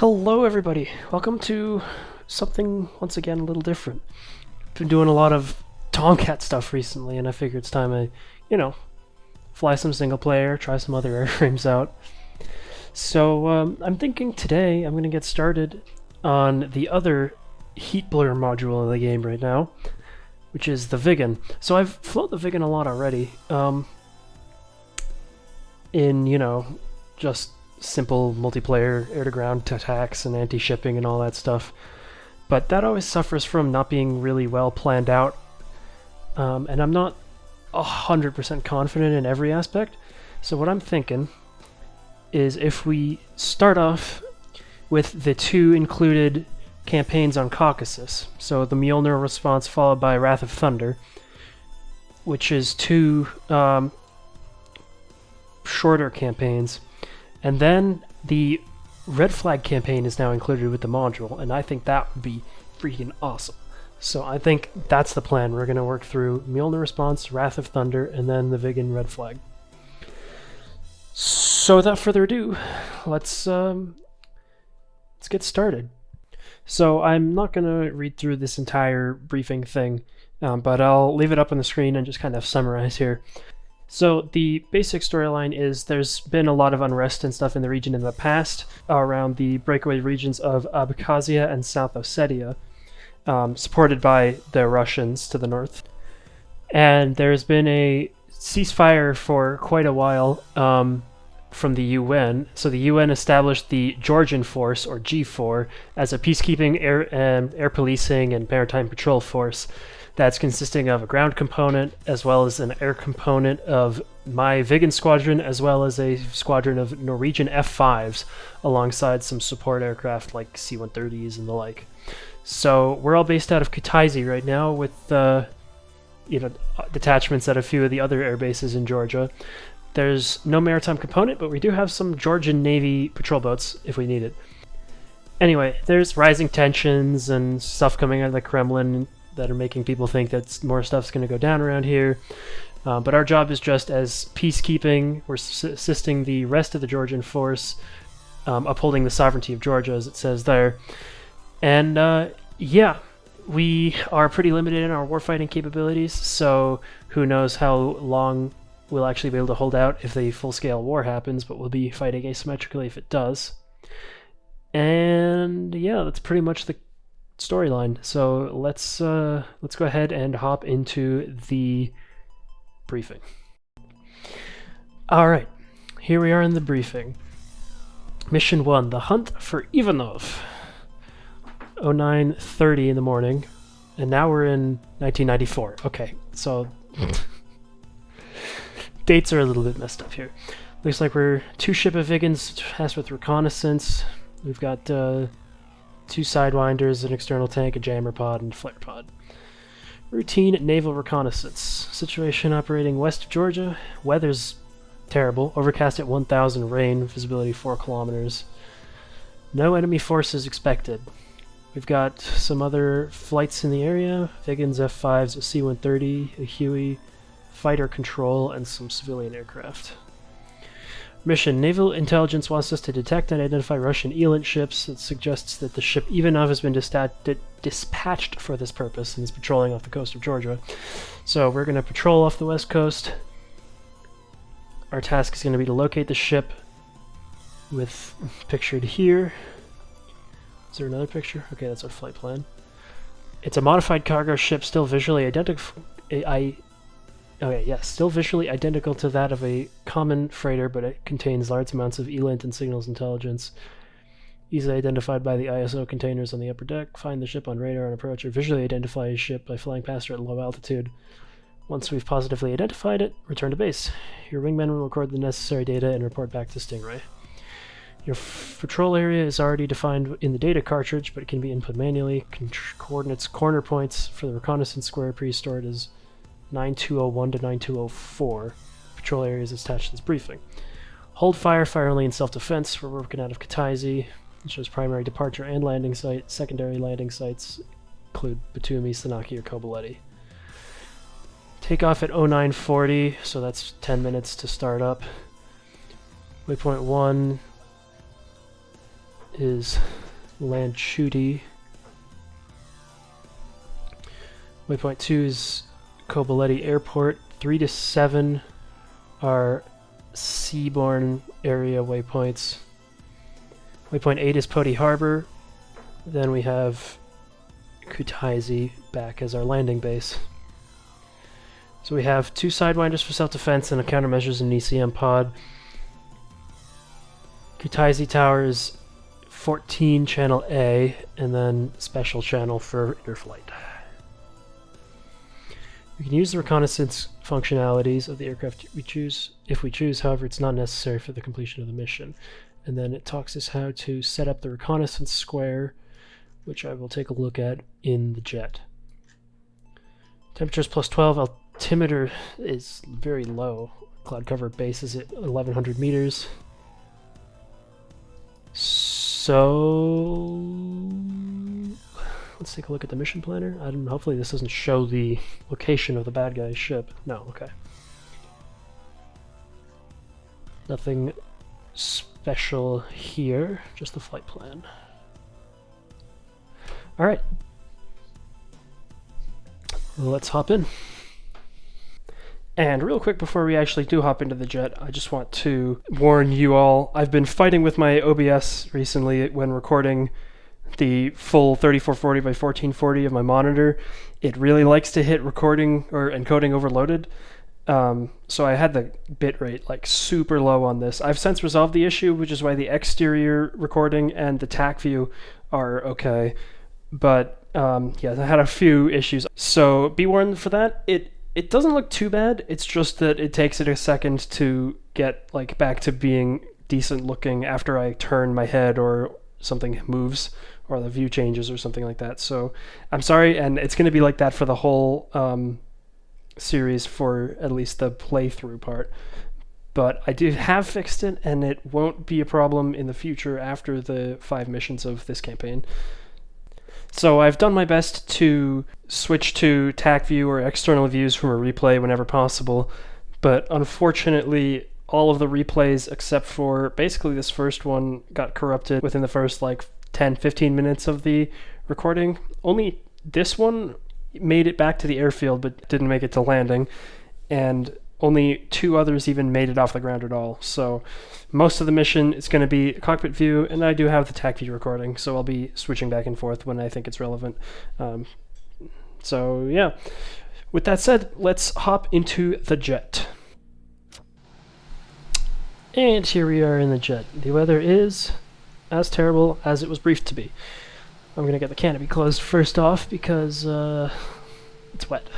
Hello everybody, welcome to something once again a little different. Been doing a lot of Tomcat stuff recently and I figured it's time I, fly some single player, try some other airframes out. So I'm thinking today I'm going to get started on the other heat blur module of the game right now, which is the Viggen. So I've flown the Viggen a lot already, in, just simple multiplayer air-to-ground attacks and anti-shipping and all that stuff. But that always suffers from not being really well planned out, and I'm not 100% confident in every aspect. So what I'm thinking is if we start off with the two included campaigns on Caucasus, so the Mjolnir Response followed by Wrath of Thunder, which is two shorter campaigns. And then the Red Flag campaign is now included with the module, and I think that would be freaking awesome. So I think that's the plan. We're going to work through Mjolnir Response, Wrath of Thunder, and then the Viggen Red Flag. So without further ado, let's get started. So I'm not going to read through this entire briefing thing, but I'll leave it up on the screen and just kind of summarize here. So the basic storyline is there's been a lot of unrest and stuff in the region in the past around the breakaway regions of Abkhazia and South Ossetia, supported by the Russians to the north. And there's been a ceasefire for quite a while from the UN. So the UN established the Georgian Force, or G4, as a peacekeeping air policing and maritime patrol force that's consisting of a ground component as well as an air component of my Viggen squadron as well as a squadron of Norwegian F5s alongside some support aircraft like C-130s and the like. So we're all based out of Kutaisi right now with detachments at a few of the other air bases in Georgia. There's no maritime component, but we do have some Georgian Navy patrol boats if we need it. Anyway, there's rising tensions and stuff coming out of the Kremlin that are making people think that more stuff's going to go down around here. But our job is just as peacekeeping. We're assisting the rest of the Georgian force, upholding the sovereignty of Georgia, as it says there. And yeah, we are pretty limited in our warfighting capabilities, so who knows how long we'll actually be able to hold out if the full-scale war happens, but we'll be fighting asymmetrically if it does. And yeah, that's pretty much the storyline. So let's go ahead and hop into the briefing. All right, here we are in the briefing. Mission 1: The Hunt for Ivanov. 09:30 in the morning, and now we're in 1994. Okay, so dates are a little bit messed up here. Looks like we're two ship of Viggens tasked with reconnaissance. We've got two sidewinders, an external tank, a jammer pod, and a flare pod. Routine naval reconnaissance. Situation operating west of Georgia. Weather's terrible. Overcast at 1,000, rain, visibility 4 kilometers. No enemy forces expected. We've got some other flights in the area. Viggens, F5s, a C-130, a Huey, fighter control, and some civilian aircraft. Mission: Naval Intelligence wants us to detect and identify Russian Elant ships. It suggests that the ship Ivanov has been dispatched for this purpose and is patrolling off the coast of Georgia. So we're going to patrol off the west coast. Our task is going to be to locate the ship, with pictured here. Is there another picture? Okay, that's our flight plan. It's a modified cargo ship, still visually identical. Still visually identical to that of a common freighter, but it contains large amounts of ELINT and signals intelligence. Easily identified by the ISO containers on the upper deck. Find the ship on radar and approach, or visually identify a ship by flying past her at low altitude. Once we've positively identified it, return to base. Your wingmen will record the necessary data and report back to Stingray. Your patrol area is already defined in the data cartridge, but it can be input manually. Coordinates corner points for the reconnaissance square pre-stored as 9201 to 9204. Patrol areas attached to this briefing. Hold fire only in self-defense. We're working out of Kutaisi. It shows primary departure and landing site. Secondary landing sites include Batumi, Sanaki, or Kobaleti. Take off at 0940, so that's 10 minutes to start up. Waypoint 1 is Lanchuti. Waypoint 2 is Kobuleti Airport. 3 to 7 are seaborne area waypoints. Waypoint 8 is Poti Harbor. Then we have Kutaisi back as our landing base. So we have 2 sidewinders for self-defense and a countermeasures and ECM pod. Kutaisi Tower is 14 channel A, and then special channel for interflight. We can use the reconnaissance functionalities of the aircraft we choose, if we choose, however it's not necessary for the completion of the mission. And then it talks us how to set up the reconnaissance square, which I will take a look at in the jet. Temperatures plus 12, altimeter is very low. Cloud cover base is at 1100 meters. So let's take a look at the mission planner. Hopefully this doesn't show the location of the bad guy's ship. No, okay. Nothing special here, just the flight plan. Alright. Well, let's hop in. And real quick before we actually do hop into the jet, I just want to warn you all, I've been fighting with my OBS recently when recording the full 3440 by 1440 of my monitor. It really likes to hit recording or encoding overloaded. So I had the bitrate like super low on this. I've since resolved the issue, which is why the exterior recording and the TAC view are okay. But yeah, I had a few issues. So be warned for that. It doesn't look too bad. It's just that it takes it a second to get like back to being decent looking after I turn my head or something moves or the view changes or something like that. So I'm sorry, and it's going to be like that for the whole series for at least the playthrough part. But I do have fixed it, and it won't be a problem in the future after the 5 missions of this campaign. So I've done my best to switch to TAC view or external views from a replay whenever possible, but unfortunately all of the replays except for basically this first one got corrupted within the first like 10-15 minutes of the recording. Only this one made it back to the airfield but didn't make it to landing, and only 2 others even made it off the ground at all. So most of the mission is going to be cockpit view, and I do have the TAC view recording, so I'll be switching back and forth when I think it's relevant. So yeah, with that said, let's hop into the jet. And here we are in the jet. The weather is as terrible as it was briefed to be. I'm going to get the canopy closed first off because it's wet.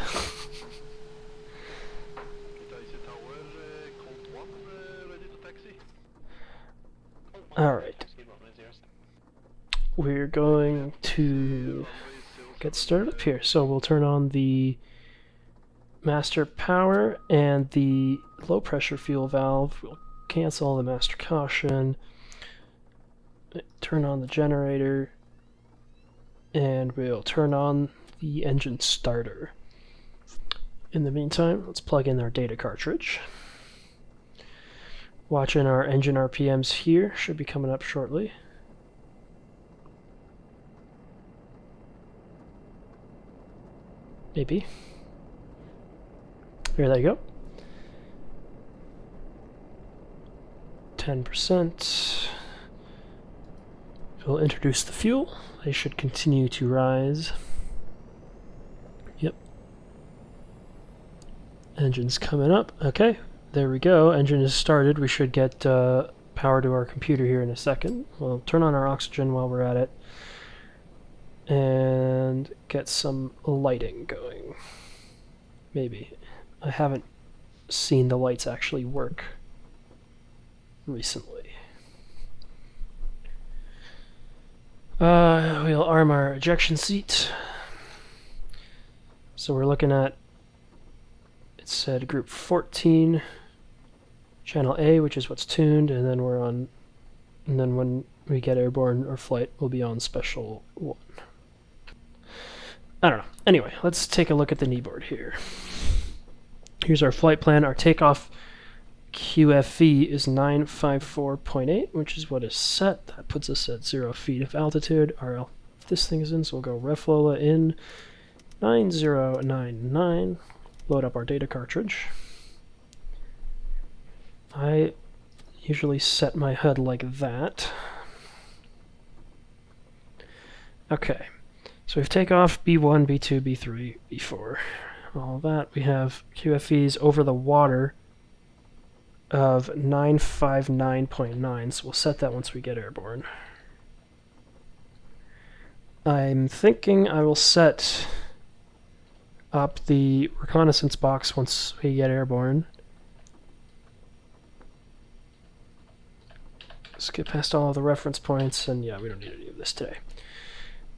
Alright. We're going to get started up here. So we'll turn on the master power and the low pressure fuel valve. We'll cancel the master caution. Turn on the generator. And we'll turn on the engine starter. In the meantime, let's plug in our data cartridge. Watching our engine RPMs here, should be coming up shortly. Maybe. Here they go. 10%. We'll introduce the fuel. They should continue to rise. Yep. Engine's coming up. Okay. There we go, engine is started. We should get power to our computer here in a second. We'll turn on our oxygen while we're at it and get some lighting going. Maybe. I haven't seen the lights actually work recently. We'll arm our ejection seat. So we're looking at, it said group 14. Channel A, which is what's tuned, and then we're on, and then when we get airborne or flight, we'll be on special 1. I don't know. Anyway, let's take a look at the kneeboard here. Here's our flight plan. Our takeoff QFE is 954.8, which is what is set. That puts us at 0 feet of altitude. This thing is in, so we'll go reflola in 9099. Load up our data cartridge. I usually set my HUD like that. Okay, so we've taken off B1, B2, B3, B4. All that. We have QFEs over the water of 959.9, so we'll set that once we get airborne. I'm thinking I will set up the reconnaissance box once we get airborne. Skip past all of the reference points, and yeah, we don't need any of this today.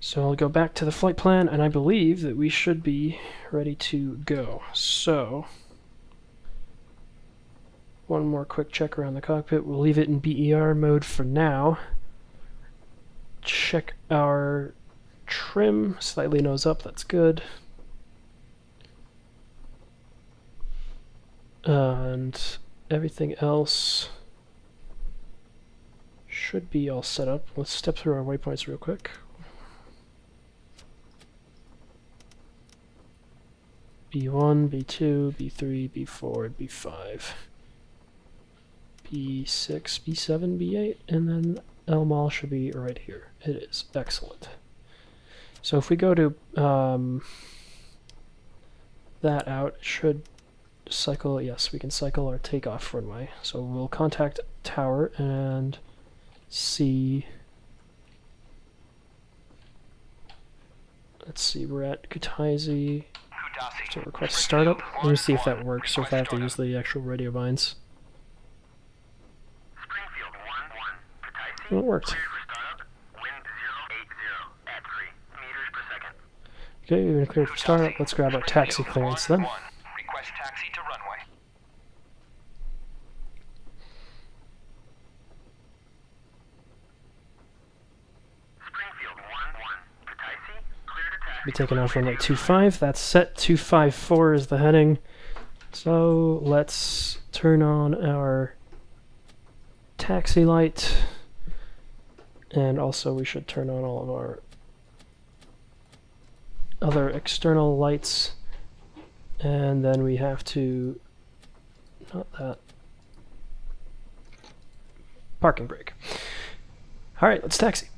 So I'll go back to the flight plan, and I believe that we should be ready to go. So, one more quick check around the cockpit. We'll leave it in BER mode for now. Check our trim, slightly nose up, that's good. And everything else should be all set up. Let's step through our waypoints real quick. B1, B2, B3, B4, B5, B6, B7, B8, and then LMAL should be right here. It is. Excellent. So if we go to that out, it should cycle. Yes, we can cycle our takeoff runway. So we'll contact tower and see. Let's see, we're at Kutaisi. So request startup. Let me see if that works, or if I have to use the actual radio vines. Well, it worked. Okay, we've been cleared for startup. Let's grab our taxi clearance then. Request taxi to runway. Be taken off runway 25. That's set. 254 is the heading. So let's turn on our taxi light, and also we should turn on all of our other external lights, and then we have to, not that, parking brake. Alright, let's taxi.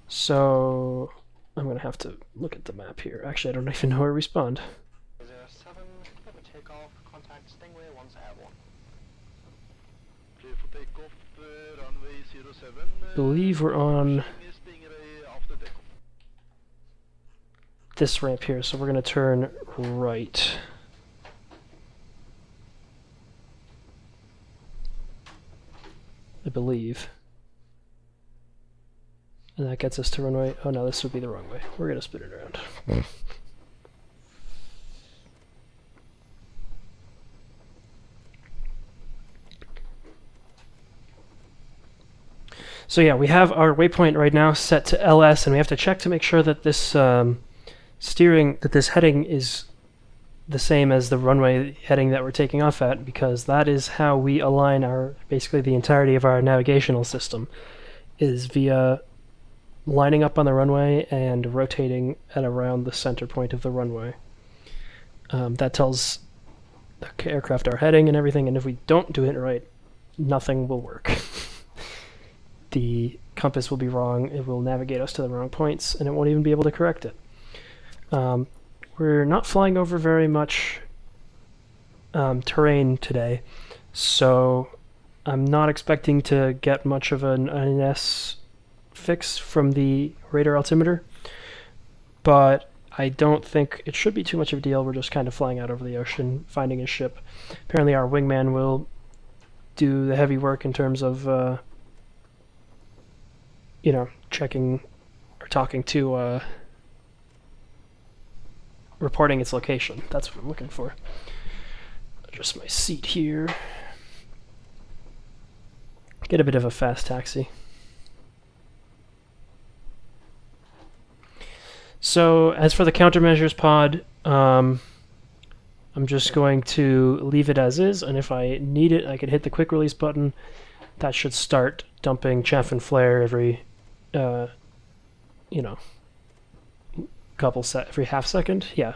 So I'm going to have to look at the map here. Actually, I don't even know where we spawned. 07, have a takeoff, contact Stingray once airborne. Clear for takeoff, runway 07. I believe we're on this ramp here, so we're going to turn right. I believe. And that gets us to runway. Oh no, this would be the wrong way. We're going to spin it around. So yeah, we have our waypoint right now set to LS, and we have to check to make sure that this this heading is the same as the runway heading that we're taking off at, because that is how we align our, basically the entirety of our navigational system, is via lining up on the runway and rotating at around the center point of the runway. That tells the aircraft our heading and everything, and if we don't do it right, nothing will work. The compass will be wrong, it will navigate us to the wrong points, and it won't even be able to correct it. We're not flying over very much terrain today, so I'm not expecting to get much of an INS fix from the radar altimeter, but I don't think it should be too much of a deal. We're just kind of flying out over the ocean, finding a ship. Apparently our wingman will do the heavy work in terms of checking or talking to reporting its location. That's what I'm looking for. Adjust my seat here. Get a bit of a fast taxi. So as for the countermeasures pod, I'm just going to leave it as is, and if I need it, I can hit the quick release button. That should start dumping chaff and flare every, you know, every half second. Yeah,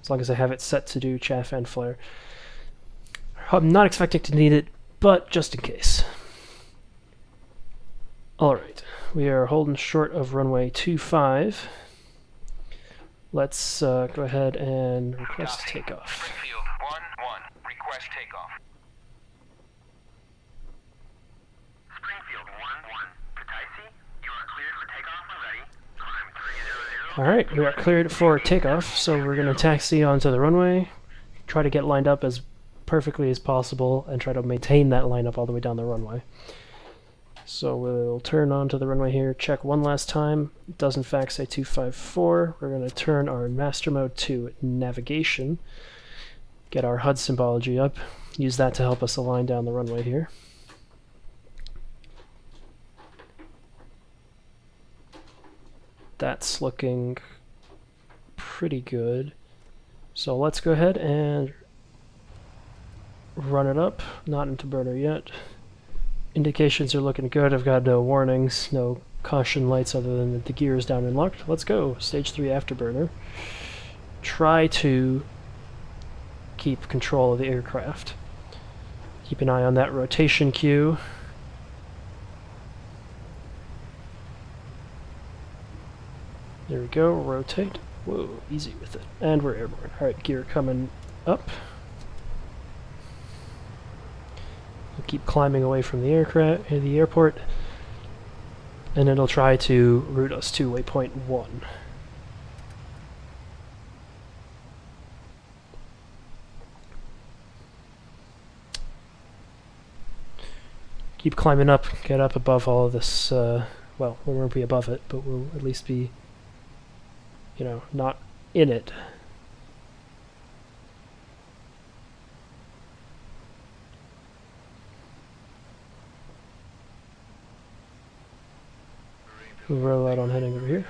as long as I have it set to do chaff and flare. I'm not expecting to need it, but just in case. Alright, we are holding short of runway 25. Let's go ahead and request Copy. takeoff. Springfield 1-1. Request takeoff. Springfield 1-1. Pataisi, you are cleared for takeoff when ready. Climb 300. Alright, we are cleared for takeoff, so we're going to taxi onto the runway, try to get lined up as perfectly as possible, and try to maintain that lineup all the way down the runway. So we'll turn onto the runway here, check one last time. It does in fact say 254. We're going to turn our master mode to navigation, get our HUD symbology up, use that to help us align down the runway here. That's looking pretty good. So let's go ahead and run it up, not into burner yet. Indications are looking good. I've got no warnings, no caution lights other than that the gear is down and locked. Let's go. Stage 3 afterburner. Try to keep control of the aircraft. Keep an eye on that rotation cue. There we go. Rotate. Whoa, easy with it. And we're airborne. Alright, gear coming up. We'll keep climbing away from the airport, and it'll try to route us to waypoint 1. Keep climbing up, get up above all of this, well, we won't be above it, but we'll at least be, you know, not in it. We'll roll out on heading over here.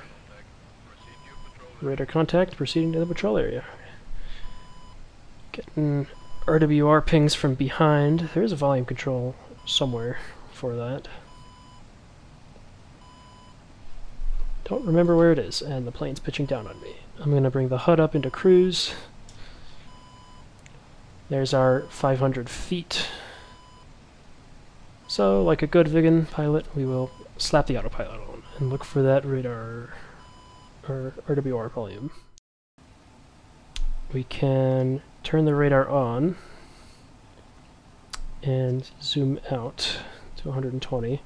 Radar contact, proceeding to the patrol area. Getting RWR pings from behind. There's a volume control somewhere for that. Don't remember where it is, and the plane's pitching down on me. I'm going to bring the HUD up into cruise. There's our 500 feet. So, like a good Viggen pilot, we will slap the autopilot on and look for that radar or RWR volume. We can turn the radar on and zoom out to 120.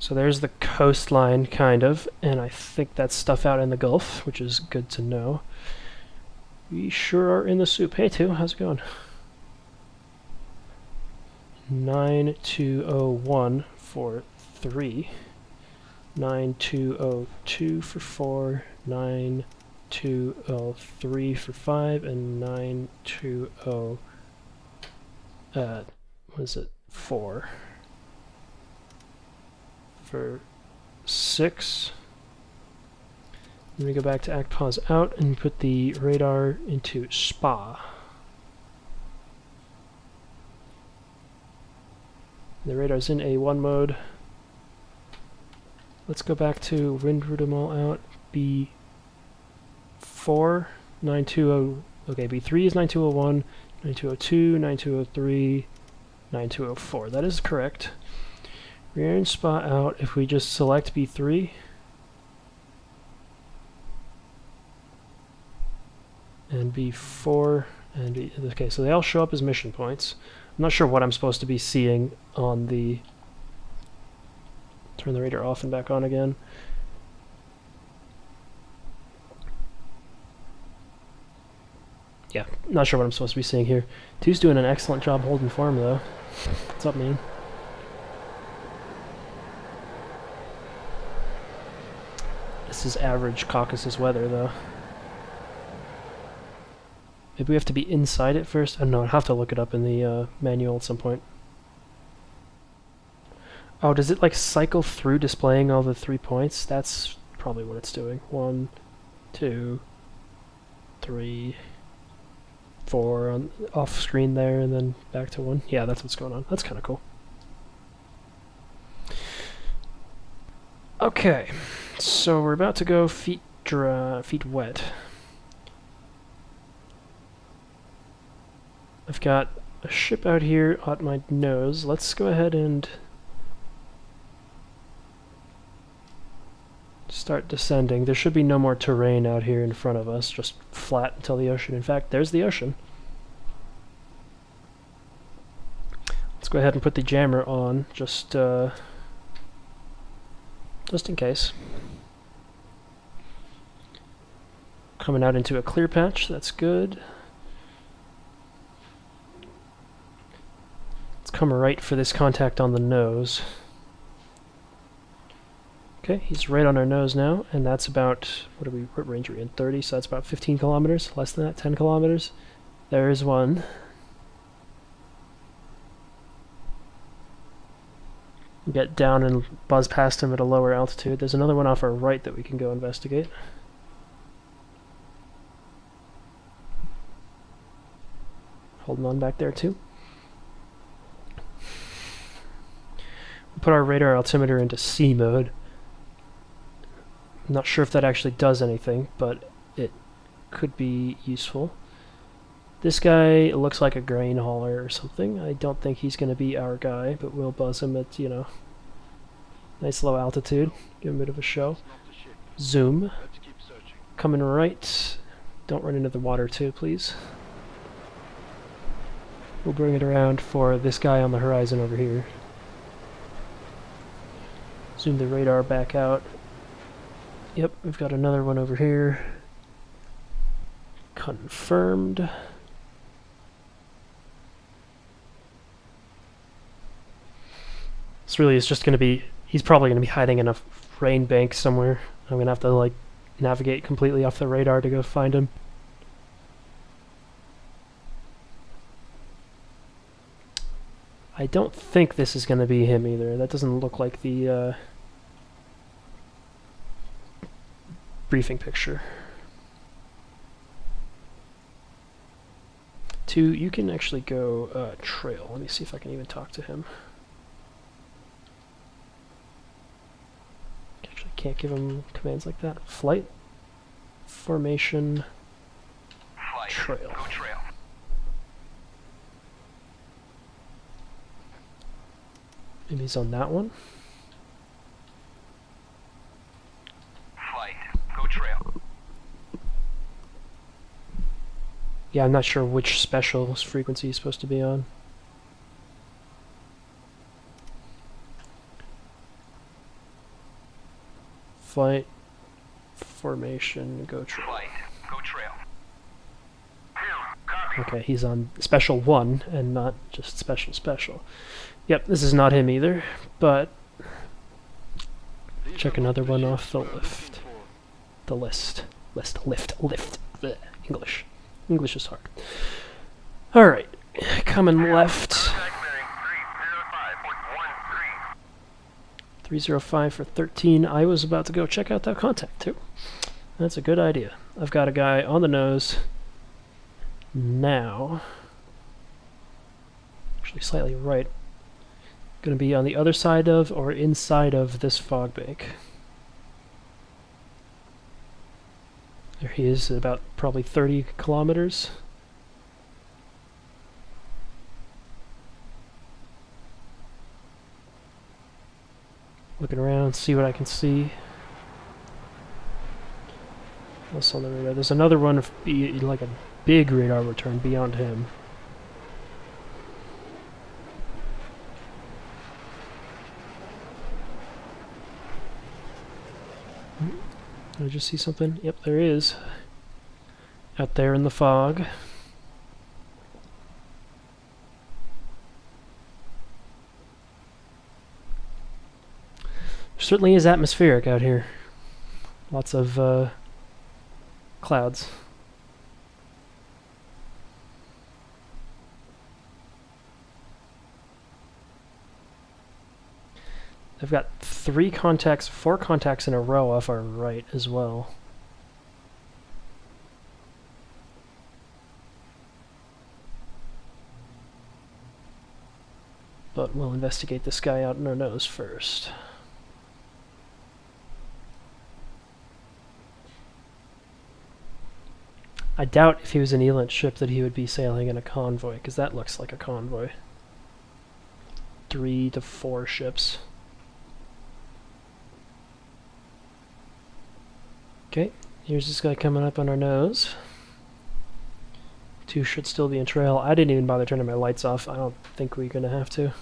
So there's the coastline, kind of, and I think that's stuff out in the Gulf, which is good to know. We sure are in the soup. Hey, two, how's it going? 9201 for 3, 9202 for 4, 9203 for 5, and 920 what is it? 4 for 6. Then we go back to act pause out and put the radar into SPA. The radar's in A1 mode. Let's go back to wind route them all out. B4, 920. Okay, B3 is 9201, 9202, 9203, 9204. That is correct. Rear and SPA out. If we just select B3, and B4, and B, okay, so they all show up as mission points. I'm not sure what I'm supposed to be seeing on the... Turn the radar off and back on again. Yeah, not sure what I'm supposed to be seeing here. Two's doing an excellent job holding form, though. What's up, man? This is average Caucasus weather, though. Maybe we have to be inside it first? I don't know, I'll have to look it up in the manual at some point. Oh, does it like cycle through displaying all the 3 points? That's probably what it's doing. 1, 2, 3, 4 on off screen there, and then back to 1. Yeah, that's what's going on. That's kind of cool. Okay, so we're about to go feet dry, feet wet. I've got a ship out here at my nose. Let's go ahead and start descending. There should be no more terrain out here in front of us, just flat until the ocean. In fact, there's the ocean. Let's go ahead and put the jammer on, just in case. Coming out into a clear patch, that's good. Let's come right for this contact on the nose. Okay, he's right on our nose now, and that's about, what range are we in? 30, so that's about 15 kilometers, less than that, 10 kilometers. There is one. Get down and buzz past him at a lower altitude. There's another one off our right that we can go investigate. Holding on back there too. We'll put our radar altimeter into C mode. I'm not sure if that actually does anything, but it could be useful. This guy looks like a grain hauler or something. I don't think he's going to be our guy, but we'll buzz him at, you know, nice low altitude. Give him a bit of a show. Zoom. Let's keep searching. Coming right. Don't run into the water too, please. We'll bring it around for this guy on the horizon over here. Zoom the radar back out. Yep, we've got another one over here. Confirmed. This really is just going to be, he's probably going to be hiding in a rain bank somewhere. I'm going to have to like navigate completely off the radar to go find him. I don't think this is going to be him either. That doesn't look like the briefing picture. 2, you can actually go trail. Let me see if I can even talk to him. Actually, can't give him commands like that. Flight, formation, Flight. trail. Go trail. Maybe he's on that one. Flight. Go trail. Yeah, I'm not sure which special frequency he's supposed to be on. Flight, formation, go trail. Flight. Go trail. 2. Copy. Okay, he's on special 1 and not just special. Yep, this is not him either, but These check are another not one ships off the we're looking lift. for. The list. Lift. Bleh. English. English is hard. Alright, coming left. Contact bearing 305.13. 305 for 13. I was about to go check out that contact too. That's a good idea. I've got a guy on the nose now. Actually slightly right. Going to be on the other side of or inside of this fog bank. There he is at about probably 30 kilometers. Looking around, see what I can see. What's on the radar? There's another one, like a big radar return beyond him. Did I just see something? Yep, there is. Out there in the fog. Certainly is atmospheric out here. Lots of clouds. I've got 4 contacts in a row off our right as well. but we'll investigate this guy out in our nose first. I doubt if he was an Elant ship that he would be sailing in a convoy, because that looks like a convoy. 3 to 4 ships. Okay, here's this guy coming up on our nose. 2 should still be in trail. I didn't even bother turning my lights off. I don't think we're gonna have to.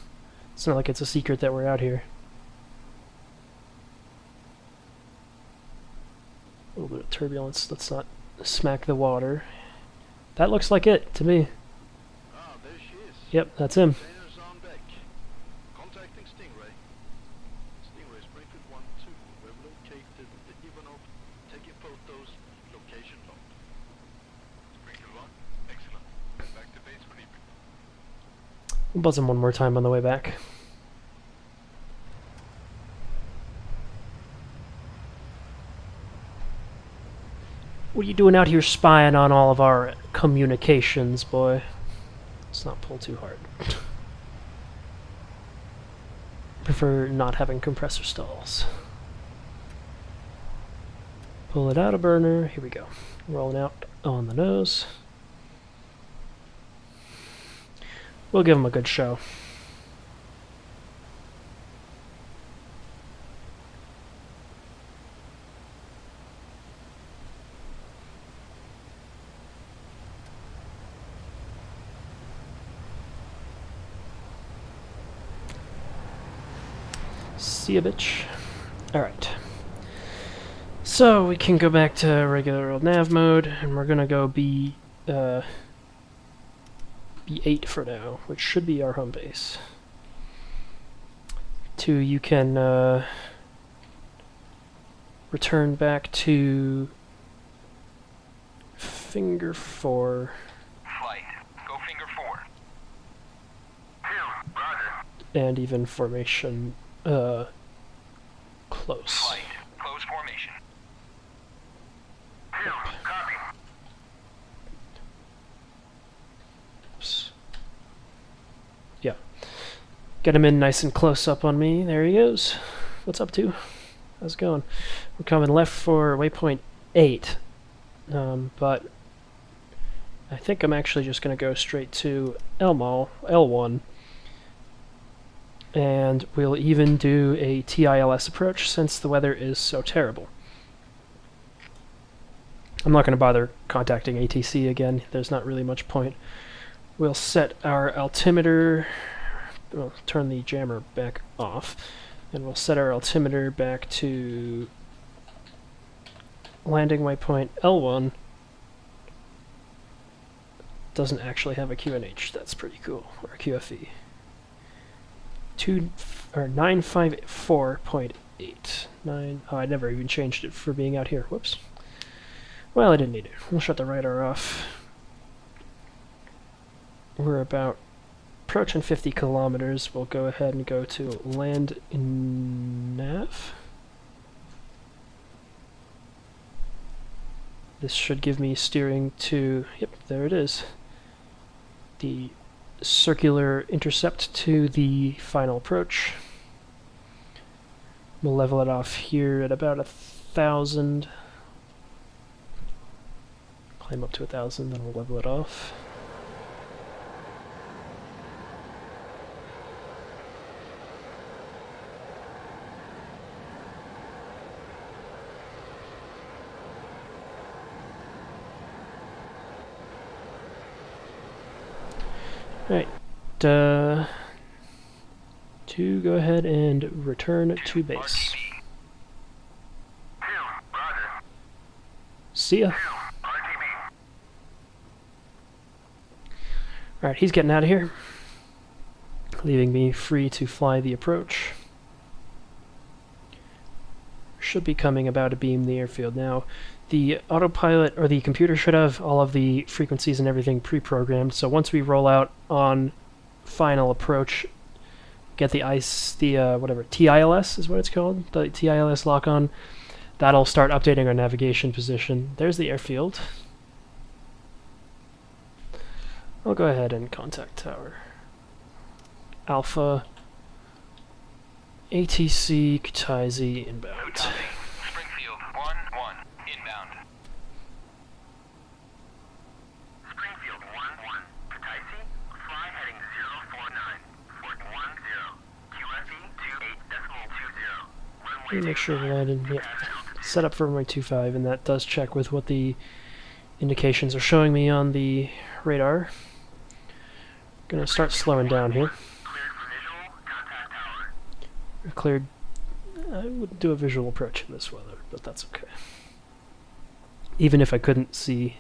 It's not like it's a secret that we're out here. A little bit of turbulence. Let's not smack the water. That looks like it to me. Ah, there she is. Yep, that's him. Sailors on deck. Contacting Stingray. Stingray, Springfield 1-2. We've located the Ivanov. Taking photos. Location locked. Springfield 1, excellent. Head back to base for debriefing. We'll buzz him one more time on the way back. What are you doing out here spying on all of our communications, boy? Let's not pull too hard. Prefer not having compressor stalls. Pull it out of burner. Here we go. Rolling out on the nose. We'll give him a good show. See ya, bitch. Alright. So, we can go back to regular old nav mode, and we're gonna go B8 for now, which should be our home base. 2, you can return back to Finger 4. Flight, go Finger 4. 2, roger. And even formation close. Flight, close formation. 2, copy. Oops. Yeah. Get him in nice and close up on me. There he goes. What's up, 2? How's it going? We're coming left for waypoint 8. But I think I'm actually just going to go straight to L1. And we'll even do a TILS approach since the weather is so terrible. I'm not going to bother contacting ATC again. There's not really much point. We'll set our altimeter. We'll turn the jammer back off. And we'll set our altimeter back to landing waypoint L1. Doesn't actually have a QNH. That's pretty cool. Or QFE. 954.8. Oh, I never even changed it for being out here. Whoops. Well, I didn't need it. We'll shut the radar off. We're about approaching 50 kilometers. We'll go ahead and go to land in nav. This should give me steering to, yep, there it is. The circular intercept to the final approach. We'll level it off here at about 1,000. Climb up to 1,000, then we'll level it off. Alright, to go ahead and return to base. 2, roger. See ya. 2, RTB. Alright, he's getting out of here, leaving me free to fly the approach. Should be coming about to beam the airfield now. The autopilot, or the computer, should have all of the frequencies and everything pre-programmed, so once we roll out on final approach, get the whatever, TILS is what it's called, the TILS lock-on, that'll start updating our navigation position. There's the airfield. I'll go ahead and contact tower. Alpha ATC Kutaisi inbound. Springfield 1-1, inbound. Springfield 1-1, Kutaisi, fly heading 049, Fort 10, QFE 28.20, Let me make sure we're landing. Yeah. Set up for runway 25, and that does check with what the indications are showing me on the radar. Gonna start slowing down here. Cleared for visual, contact tower. Cleared. I wouldn't do a visual approach in this weather, but that's okay. Even if I couldn't see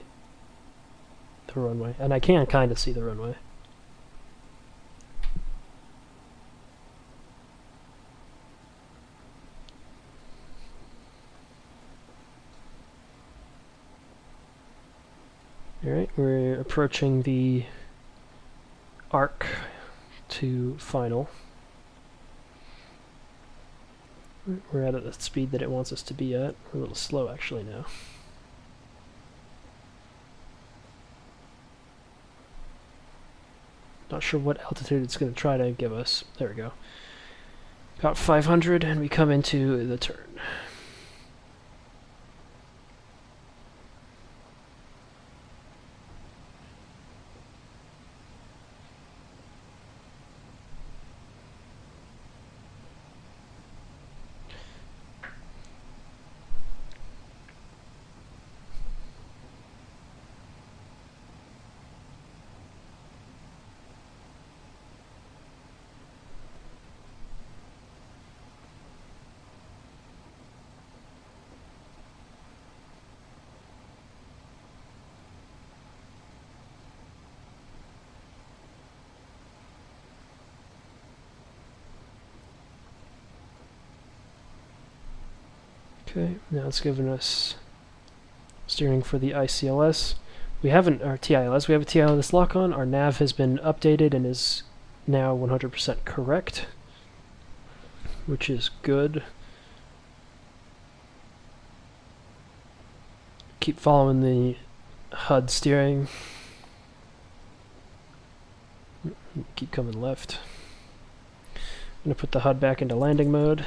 the runway, and I can kind of see the runway. Alright, we're approaching the arc to final. We're at the speed that it wants us to be at. We're a little slow actually now. Not sure what altitude it's going to try to give us. There we go. About 500 and we come into the turn. Okay, now it's giving us steering for the ICLS. We haven't, our TILS, we have a TILS lock on. Our nav has been updated and is now 100% correct, which is good. Keep following the HUD steering. Keep coming left. I'm going to put the HUD back into landing mode.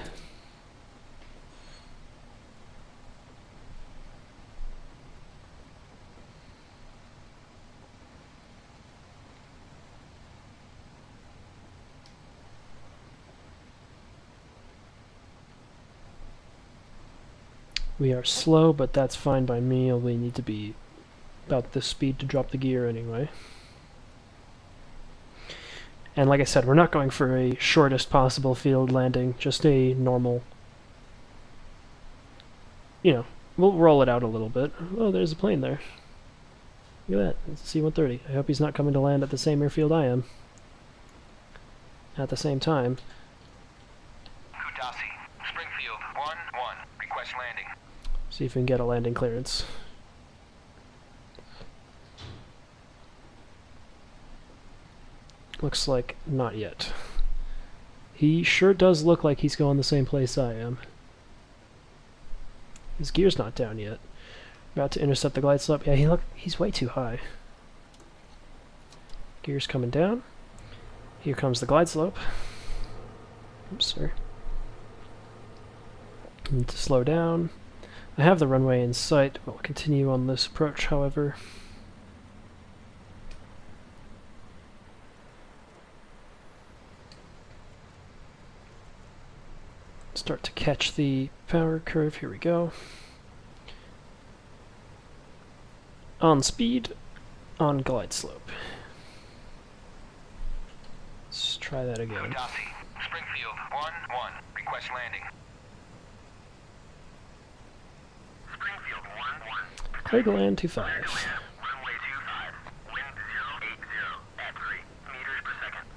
We are slow, but that's fine by me. We need to be about this speed to drop the gear anyway. And like I said, we're not going for a shortest possible field landing, just a normal, you know, we'll roll it out a little bit. Oh, there's a plane there. Look at that, it's a C-130. I hope he's not coming to land at the same airfield I am. At the same time. Kutaisi, Springfield 1-1, request landing. See if we can get a landing clearance. Looks like not yet. He sure does look like he's going the same place I am. His gear's not down yet. About to intercept the glide slope. Yeah, he's way too high. Gear's coming down. Here comes the glide slope. Oops, sorry. Need to slow down. I have the runway in sight. We'll continue on this approach, however. Start to catch the power curve. Here we go. On speed, on glide slope. Let's try that again. Kutaisi, Springfield 1-1, request landing. Springfield 1-1. Clear to land 25. Runway 25, wind 080 at 3 meters per second.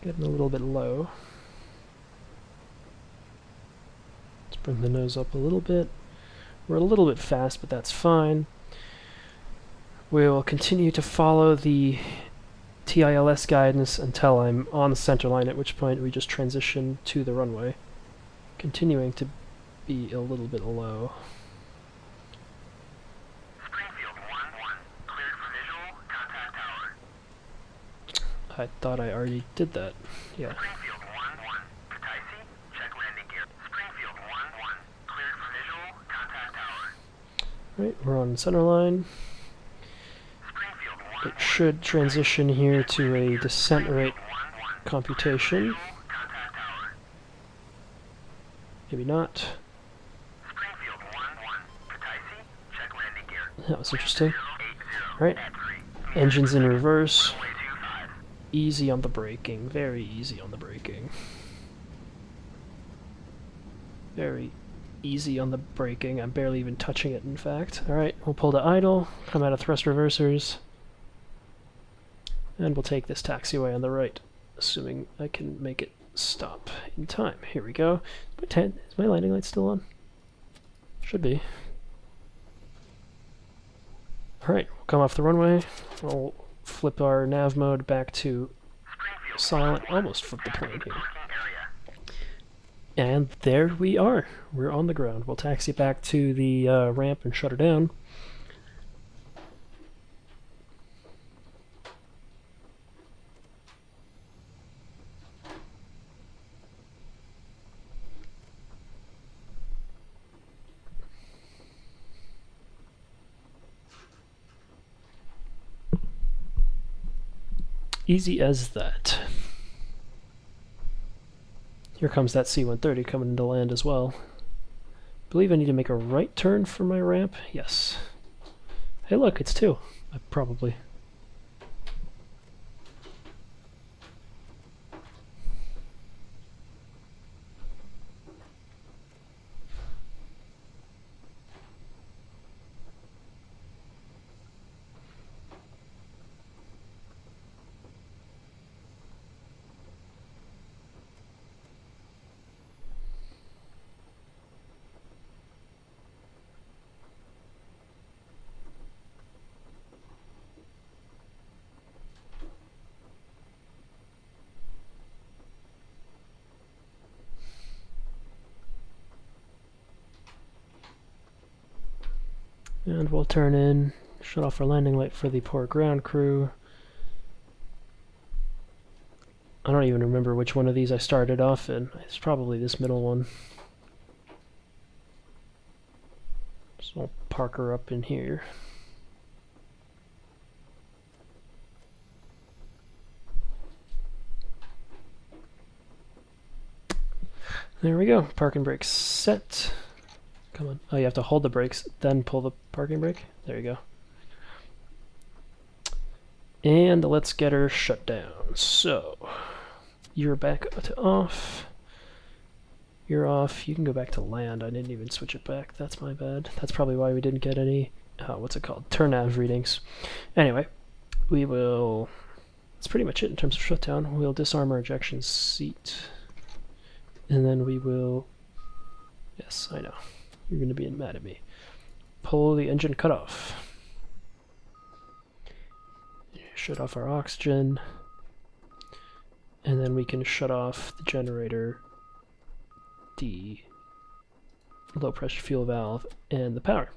Getting a little bit low. Let's bring the nose up a little bit. We're a little bit fast, but that's fine. We will continue to follow the TILS guidance until I'm on the center line, at which point we just transition to the runway. Continuing to be a little bit low. Springfield 1-1, cleared for I thought I already did that. Yeah. Springfield 1-1. Pataisi, check landing gear. Springfield 1-1. Cleared for visual. Contact tower. Right, we're on center line. Springfield 1-1. It should transition here to a descent rate 1-1. computation. Contact tower. Maybe not. Springfield 1-1. Pataisi, check landing gear. That was interesting. 80 Right, at 3. engines in reverse. Runway 25. Easy on the braking, very easy on the braking. Very easy on the braking. I'm barely even touching it, in fact. Alright, we'll pull to idle, come out of thrust reversers, and we'll take this taxiway on the right, assuming I can make it stop in time. Here we go. Is my landing light still on? Should be. Alright, we'll come off the runway. We'll flip our nav mode back to silent. Almost flipped the plane here. And there we are. We're on the ground. We'll taxi back to the ramp and shut her down. Easy as that. Here comes that C-130 coming into land as well. I believe I need to make a right turn for my ramp. Yes. Hey look, it's 2. Probably. And we'll turn in, shut off our landing light for the poor ground crew. I don't even remember which one of these I started off in. It's probably this middle one. So I'll park her up in here. There we go. Parking brake set. Come on. Oh, you have to hold the brakes, then pull the parking brake. There you go. And let's get her shut down. So, you're back to off. You're off. You can go back to land. I didn't even switch it back. That's my bad. That's probably why we didn't get any, what's it called? Turn nav readings. Anyway, we will, that's pretty much it in terms of shutdown. We'll disarm our ejection seat. And then we will, yes, I know. You're going to be mad at me. Pull the engine cutoff. Shut off our oxygen. And then we can shut off the generator, the low pressure fuel valve, and the power.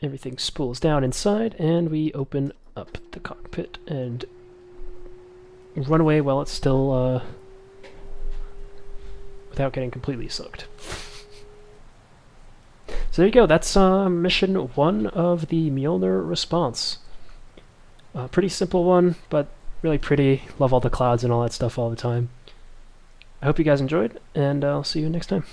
Everything spools down inside, and we open up the cockpit and run away while it's still, without getting completely soaked. So there you go, that's mission 1 of the Mjolnir Response. Pretty simple one, but really pretty. Love all the clouds and all that stuff all the time. I hope you guys enjoyed, and I'll see you next time.